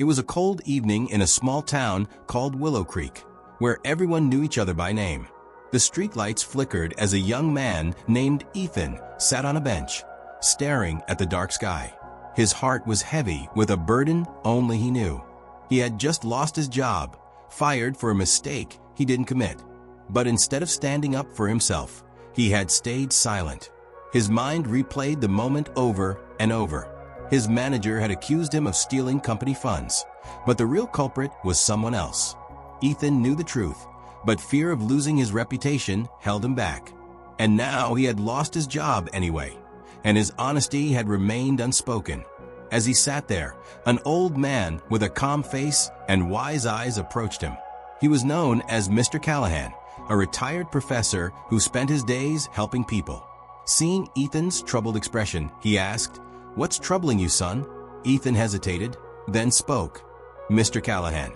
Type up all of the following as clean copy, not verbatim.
It was a cold evening in a small town called Willow Creek, where everyone knew each other by name. The streetlights flickered as a young man named Ethan sat on a bench, staring at the dark sky. His heart was heavy with a burden only he knew. He had just lost his job, fired for a mistake he didn't commit. But instead of standing up for himself, he had stayed silent. His mind replayed the moment over and over. His manager had accused him of stealing company funds, but the real culprit was someone else. Ethan knew the truth, but fear of losing his reputation held him back. And now he had lost his job anyway, and his honesty had remained unspoken. As he sat there, an old man with a calm face and wise eyes approached him. He was known as Mr. Callahan, a retired professor who spent his days helping people. Seeing Ethan's troubled expression, he asked, "What's troubling you, son?" Ethan hesitated, then spoke. "Mr. Callahan,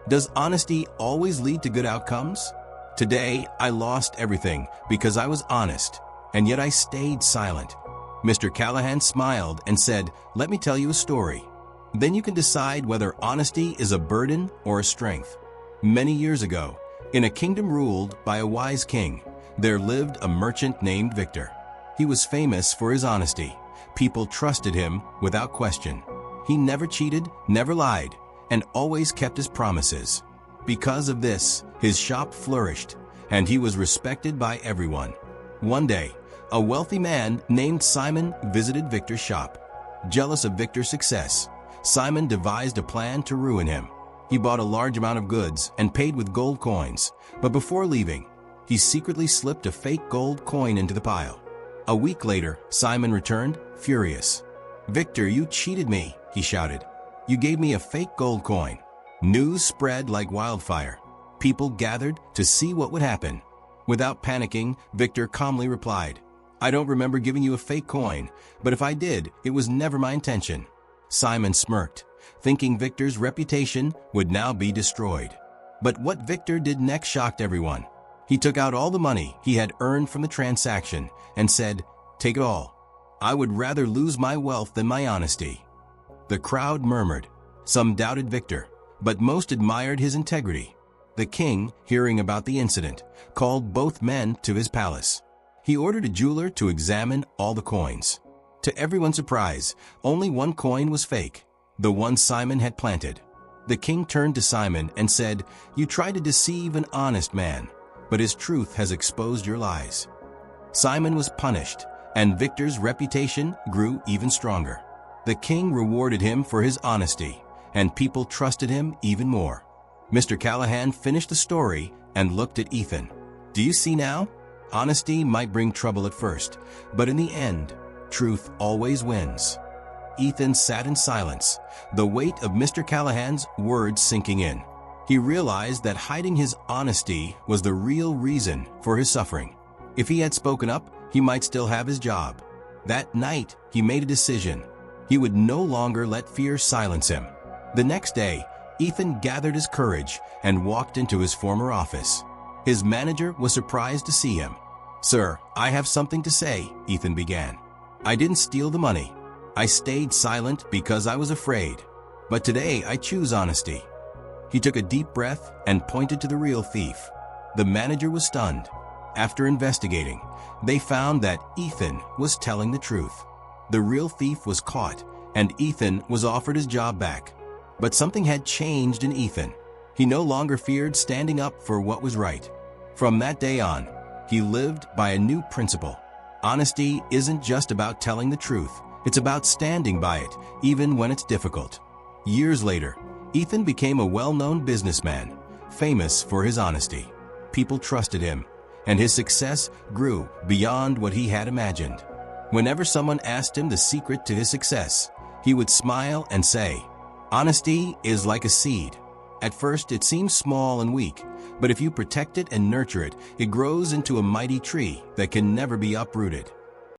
does honesty always lead to good outcomes? Today, I lost everything because I was honest, and yet I stayed silent." Mr. Callahan smiled and said, "Let me tell you a story. Then you can decide whether honesty is a burden or a strength." Many years ago, in a kingdom ruled by a wise king, there lived a merchant named Victor. He was famous for his honesty. People trusted him without question. He never cheated, never lied, and always kept his promises. Because of this, his shop flourished, and he was respected by everyone. One day, a wealthy man named Simon visited Victor's shop. Jealous of Victor's success, Simon devised a plan to ruin him. He bought a large amount of goods and paid with gold coins, but before leaving, he secretly slipped a fake gold coin into the pile. A week later, Simon returned, furious. "Victor, you cheated me," he shouted. "You gave me a fake gold coin." News spread like wildfire. People gathered to see what would happen. Without panicking, Victor calmly replied, "I don't remember giving you a fake coin, but if I did, it was never my intention." Simon smirked, thinking Victor's reputation would now be destroyed. But what Victor did next shocked everyone. He took out all the money he had earned from the transaction and said, "Take it all. I would rather lose my wealth than my honesty." The crowd murmured. Some doubted Victor, but most admired his integrity. The king, hearing about the incident, called both men to his palace. He ordered a jeweler to examine all the coins. To everyone's surprise, only one coin was fake, the one Simon had planted. The king turned to Simon and said, "You tried to deceive an honest man, but his truth has exposed your lies." Simon was punished, and Victor's reputation grew even stronger. The king rewarded him for his honesty, and people trusted him even more. Mr. Callahan finished the story and looked at Ethan. "Do you see now? Honesty might bring trouble at first, but in the end, truth always wins." Ethan sat in silence, the weight of Mr. Callahan's words sinking in. He realized that hiding his honesty was the real reason for his suffering. If he had spoken up, he might still have his job. That night, he made a decision. He would no longer let fear silence him. The next day, Ethan gathered his courage and walked into his former office. His manager was surprised to see him. "Sir, I have something to say," Ethan began. "I didn't steal the money. I stayed silent because I was afraid. But today I choose honesty." He took a deep breath and pointed to the real thief. The manager was stunned. After investigating, they found that Ethan was telling the truth. The real thief was caught, and Ethan was offered his job back. But something had changed in Ethan. He no longer feared standing up for what was right. From that day on, he lived by a new principle. Honesty isn't just about telling the truth. It's about standing by it, even when it's difficult. Years later, Ethan became a well-known businessman, famous for his honesty. People trusted him, and his success grew beyond what he had imagined. Whenever someone asked him the secret to his success, he would smile and say, "Honesty is like a seed. At first it seems small and weak, but if you protect it and nurture it, it grows into a mighty tree that can never be uprooted."